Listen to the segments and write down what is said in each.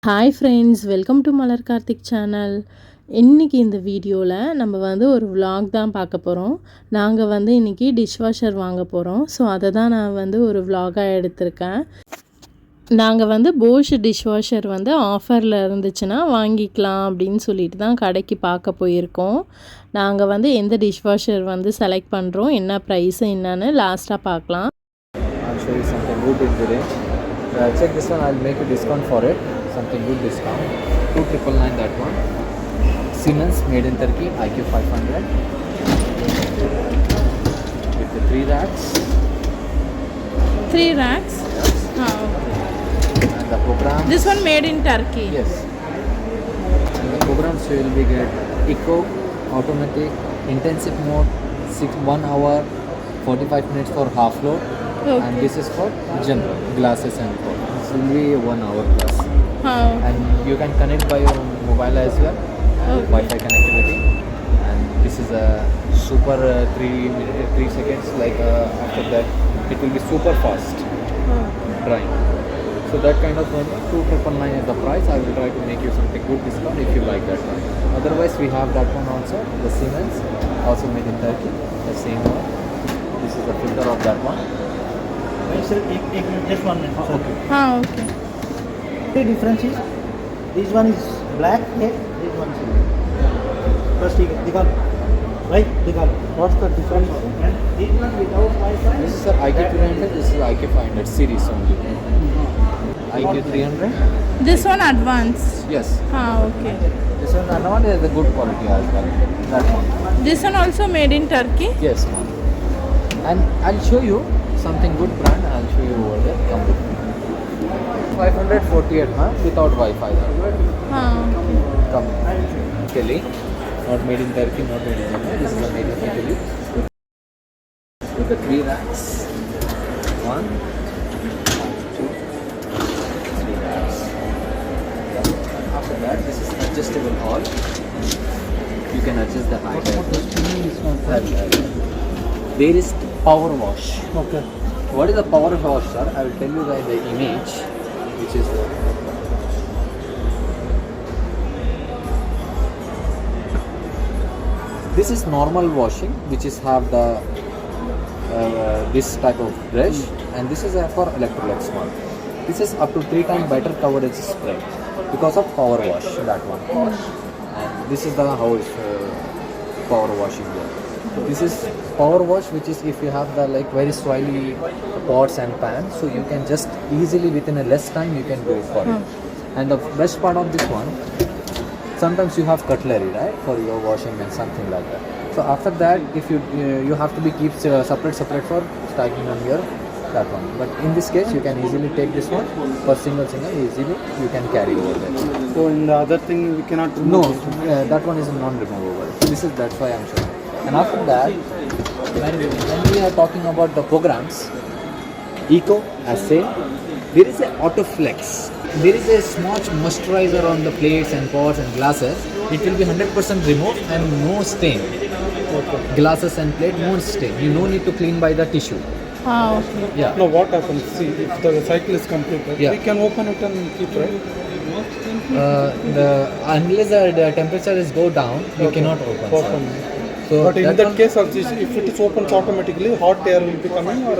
Hi friends, welcome to Malar Karthick channel. இன்னைக்கு இந்த வீடியோல நம்ம ஒரு vlog தான் பார்க்க போறோம். நாங்க இன்னைக்கு dishwasher வாங்க போறோம். சோ அத தான் நான் ஒரு vlog-ஆ எடுத்திருக்கேன். நாங்க Bosch dishwasher ஆஃபர்ல இருந்துச்சுனா வாங்கிக்கலாம் அப்படினு சொல்லிட்டு தான் கடைக்கு பார்க்க போயிருக்கோம். நாங்க எந்த dishwasher செலக்ட் பண்றோம், என்ன பிரைஸ் என்னன்னு லாஸ்டா பார்க்கலாம். I'll show you something good in today. Check this one, I'll make a discount for it. Something good discount. 2,999 that one. Siemens made in Turkey, IQ 500. With the 3 racks. 3 racks? Yes. Oh, okay. And the program. This one made in Turkey? Yes. And the programs will be good. Eco, automatic, intensive mode, 1 hour, 45 minutes for half load. Okay. And this is for general, glasses and all. This will be 1 hour plus. Oh. And you can connect by your mobile as well. Okay. Wi-Fi connectivity. And this is a super 3 seconds. Like after that, it will be super fast drying. So that kind of one, 2,999 is the price. I will try to make you something good discount if you like that one. Otherwise, we have that one also, the Siemens, also made in Turkey, the same one. This is the filter of that one. Just 1 minute. Okay. Okay. The difference is this one is black here, this one is first digal. Right? Digal. What's the difference? And this one without Wi-Fi. This is IQ 300, this is IQ 500 series only. IQ 300? This one advanced? Yes. Okay. This one another is a good quality as well. That one. This one also made in Turkey? Yes, ma'am. And I'll show you something good brand. I'll show you over there. Come with me. 548, ma'am, without Wi-Fi. Okay. Come. Italy. Not made in Turkey, not made in India. This is a made in Italy. With the 3 racks. 1, 2, 3 racks. After that, this is adjustable all. You can adjust the height. There is power wash. Okay. What is the power wash, sir? I will tell you by the image, which is this is normal washing, which is have the this type of brush, and this is for Electrolux one. This is up to 3 times better coverage spray because of power wash. That one, and this is the how is power washing there. This is power wash, which is if you have the like very soily pots and pans, so you can just easily within a less time you can go for it. And the best part of this one, sometimes you have cutlery, right, for your washing and something like that. So after that, if you have to be keep separate for stacking on your that one. But in this case, you can easily take this one for single easily you can carry over there. So in the other thing we cannot remove. No, that one is non-removable. This is that's why I'm showing. And after that, when we are talking about the programs, Eco, as said, there is a auto flex. There is a small moisturizer on the plates and pots and glasses. It will be 100% removed and no stain. Okay. Glasses and plate, no stain. You no need to clean by the tissue. Okay. Yeah. No, what happens? See, if the cycle is completed, Yeah. we can open it and keep, right? Unless the temperature is go down, you cannot open. Open. So But in that one, case, also, if it is opened automatically, hot air will be coming, or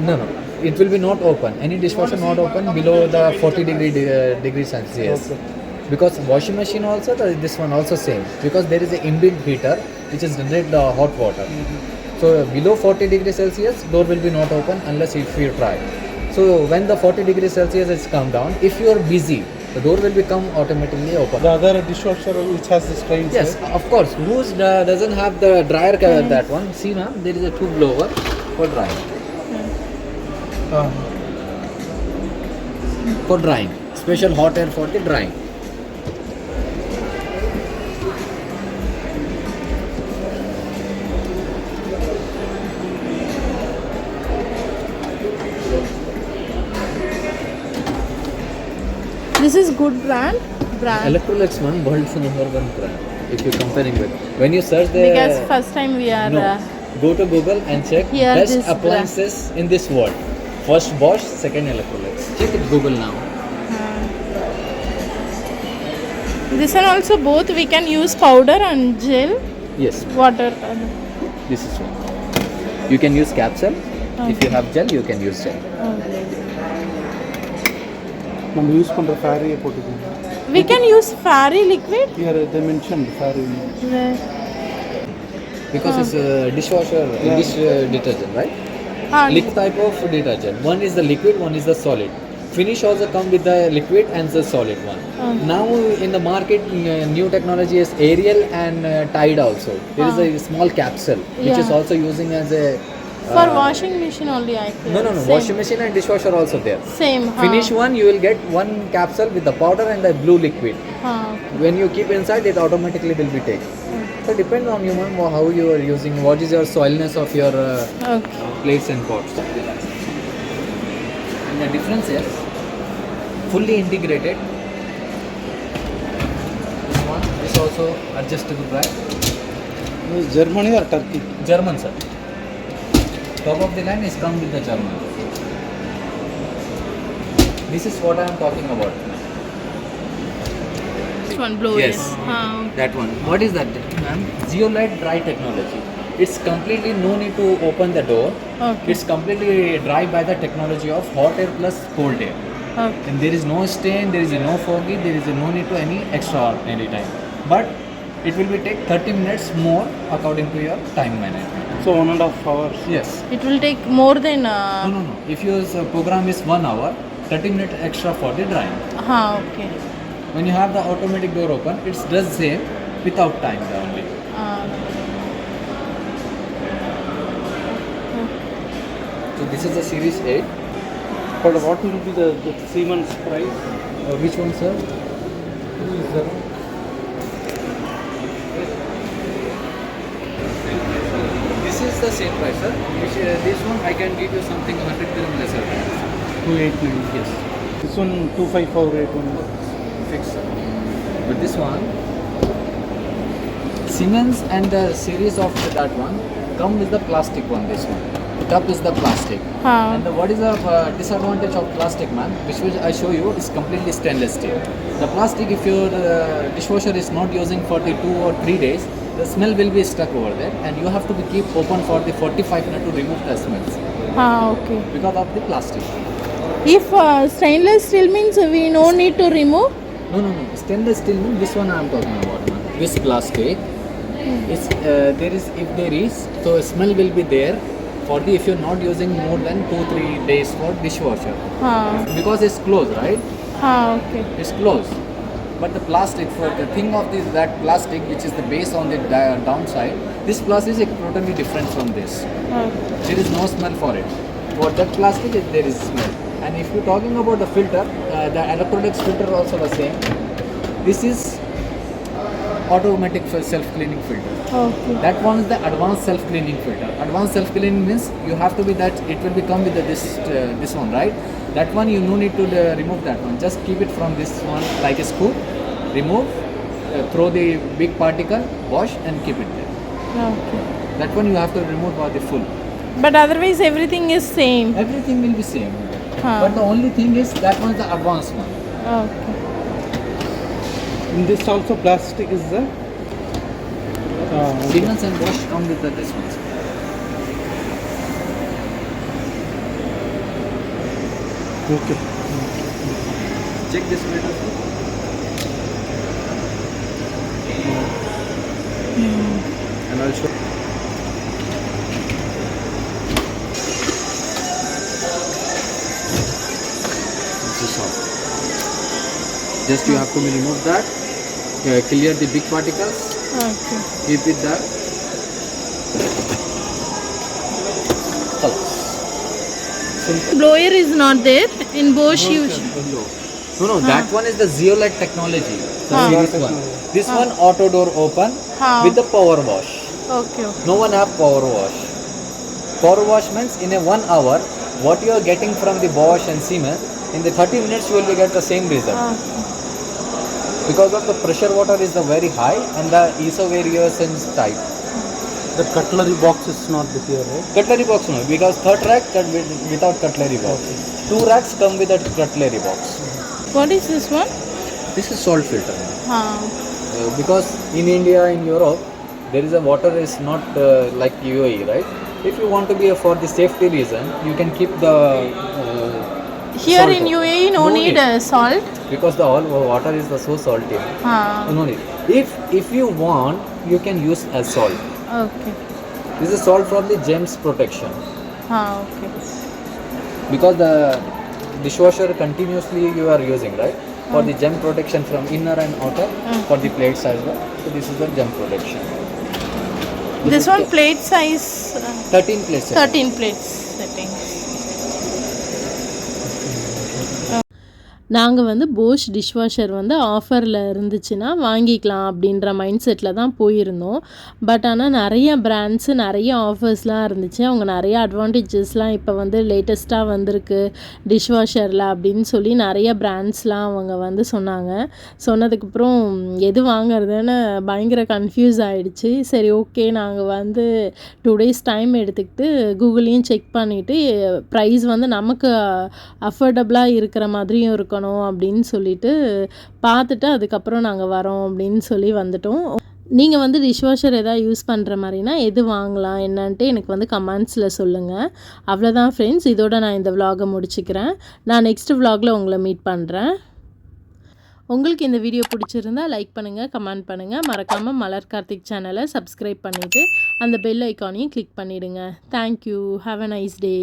no, it will be not open. Any dishwasher not open below the 40 degrees Celsius. Okay. Because washing machine also, this one also same. Because there is a inbuilt heater which is generate the hot water. So below 40 degrees Celsius, door will be not open unless if you try. So when the 40 degrees Celsius is come down, if you are busy, the door will become automatically open. the other dishwasher which has the strains. Yes, right? of course. Who's doesn't have the dryer that one? See, ma'am, there is a tube blower for drying. For drying, special hot air for the drying. This is good brand? Electrolux one, world's number 1 brand. If you're comparing with, when you search the Because first time we are go to Google and check here best this appliances in this world. First Bosch, second Electrolux. Check it Google now. This one also both we can use powder and gel. Yes, Water. this is one. You can use capsule. If you have gel, you can use gel. நம்ம use பண்ற ஃபேரியை போட்டுக்கோங்க. We can use fairy liquid. Here they mentioned fairy. Because it's a dishwasher, dish detergent, right? Liquid type of detergent. One is the liquid, one is the solid. Finish also come with the liquid and the solid one. Now in the market, new technology is Ariel and Tide also. There is a small capsule which is also using as a For washing machine only I feel. no. Same. Washing machine and dishwasher also there. Same. Finish one, you will get one capsule with the powder and the blue liquid. When you keep inside, it automatically will be taken. So depends on you, ma'am, how you are using. What is your soilness of your plates and pots. And the difference is fully integrated. This one is also adjustable rack. Germany or Turkey? German, sir. Top of the line is come with the German. This is what I am talking about. This one blower. Yes. That one. What is that, ma'am? Zeolite dry technology. It's completely no need to open the door. Okay. It's completely dry by the technology of hot air plus cold air. Okay. And there is no stain, there is no foggy, there is no need to any extra any time. But it will be take 30 minutes more according to your time management. So 1.5 hours. Yes. It will take more than. No. If your program is 1 hour, 30 minutes extra for the drying. Okay. When you have the automatic door open, it does same without time only. So this is the series 8. But what will be the Siemens price? Which one, sir? This is the same price, sir. This one I can give you something 100 gram lesser. 289. Yes. This one 25481. Fixed. But this one, Siemens and the series of that one come with the plastic one. This one, the top is the plastic. And what is the disadvantage of plastic, man? Which I show you is completely stainless steel. The plastic, if your dishwasher is not using for the 2 or 3 days, the smell will be stuck over there, and you have to be keep open for the 45 minutes to remove the smells. Okay. Because of the plastic. If stainless steel means we no need to remove. No. Stainless steel means this one I am talking about, man. This plastic. Is if there is, so smell will be there for the if you're not using more than 2-3 days for dishwasher. Because it's closed, right? Okay. It's closed. But the plastic, for the thing of this, that plastic which is the base on the downside, this plastic is totally different from this. There is no smell for it. For that plastic, there is smell. And if you're talking about the filter, the electronics filter also the same. This is automatic self-cleaning filter. Okay. That one is the advanced self-cleaning filter. Advanced self-cleaning means you have to be that it will become with this one, right? That one you no need to remove that one. Just keep it from this one like a scoop. Remove, throw the big particle, wash and keep it there. Okay. That one you have to remove by the full. But otherwise everything is same. Everything will be same. But the only thing is that one is the advanced one. Okay. In this also plastic is there? Siemens and Bosch come with this one. Okay. Check this meter. And I'll show. This is all. Just you have to remove that, clear the big particles, Okay. keep it there. Blower is not there in Bosch. No, that one is the zeolite technology. The series one. This one auto door open with the power wash. Okay. No one have power wash. Power wash means in a 1 hour, what you are getting from the Bosch and Siemens, in the 30 minutes you will get the same result. Because of the pressure water is the very high and the ease of variation is tight. The cutlery box is not here, right? Cutlery box no, because third rack without cutlery box. 2 racks come with a cutlery box. What is this one? This is salt filter. Because in India, in Europe, there is a water is not like UAE, right? If you want to be for the safety reason, you can keep the Here salt. in UAE, no need salt. Because the all water is so salty. No need. If you want, you can use as salt. Okay. This is salt from the germs protection. Okay. Because the dishwasher continuously you are using, right? For the germ protection from inner and outer, for the plates as well. So this is the germ protection. This one plate size 13 plates. 13 plates setting. நாங்கள் வந்து posh dishwasher வந்து ஆஃபரில் இருந்துச்சுன்னா வாங்கிக்கலாம் அப்படின்ற mind settle தான் போயிருந்தோம். But ஆனால் நிறைய பிராண்ட்ஸு நிறைய ஆஃபர்ஸ்லாம் இருந்துச்சு. அவங்க நிறைய அட்வான்டேஜஸ்லாம் இப்போ வந்து லேட்டஸ்ட்டாக வந்திருக்கு டிஷ்வாஷரில் அப்படின்னு சொல்லி நிறைய பிராண்ட்ஸ்லாம் அவங்க வந்து சொன்னாங்க. சொன்னதுக்கப்புறம் எது வாங்குறதுன்னு பயங்கர கன்ஃபியூஸ் ஆகிடுச்சு. சரி ஓகே, நாங்கள் வந்து 2 days டைம் எடுத்துக்கிட்டு கூகுளையும் செக் பண்ணிவிட்டு ப்ரைஸ் வந்து நமக்கு அஃபோர்டபுளாக இருக்கிற மாதிரியும் இருக்கணும் அப்படின்னு சொல்லிட்டு பார்த்துட்டு அதுக்கப்புறம் நாங்கள் வரோம் அப்படின்னு சொல்லி வந்துட்டோம். நீங்கள் வந்து டிஷ்வாஷர் எதாவது யூஸ் பண்ணுற மாதிரினா எது வாங்கலாம் என்னன்ட்டு எனக்கு வந்து கமெண்ட்ஸில் சொல்லுங்கள். அவ்வளோதான் ஃப்ரெண்ட்ஸ், இதோட நான் இந்த விலாகை முடிச்சுக்கிறேன். நான் நெக்ஸ்ட் விலாகில் உங்களை மீட் பண்ணுறேன். உங்களுக்கு இந்த வீடியோ பிடிச்சிருந்தா லைக் பண்ணுங்கள், கமெண்ட் பண்ணுங்கள். மறக்காமல் மலர் கார்த்திக் சேனலை சப்ஸ்கிரைப் பண்ணிவிட்டு அந்த பெல் ஐக்கானையும் கிளிக் பண்ணிவிடுங்க. Thank you. Have a nice day.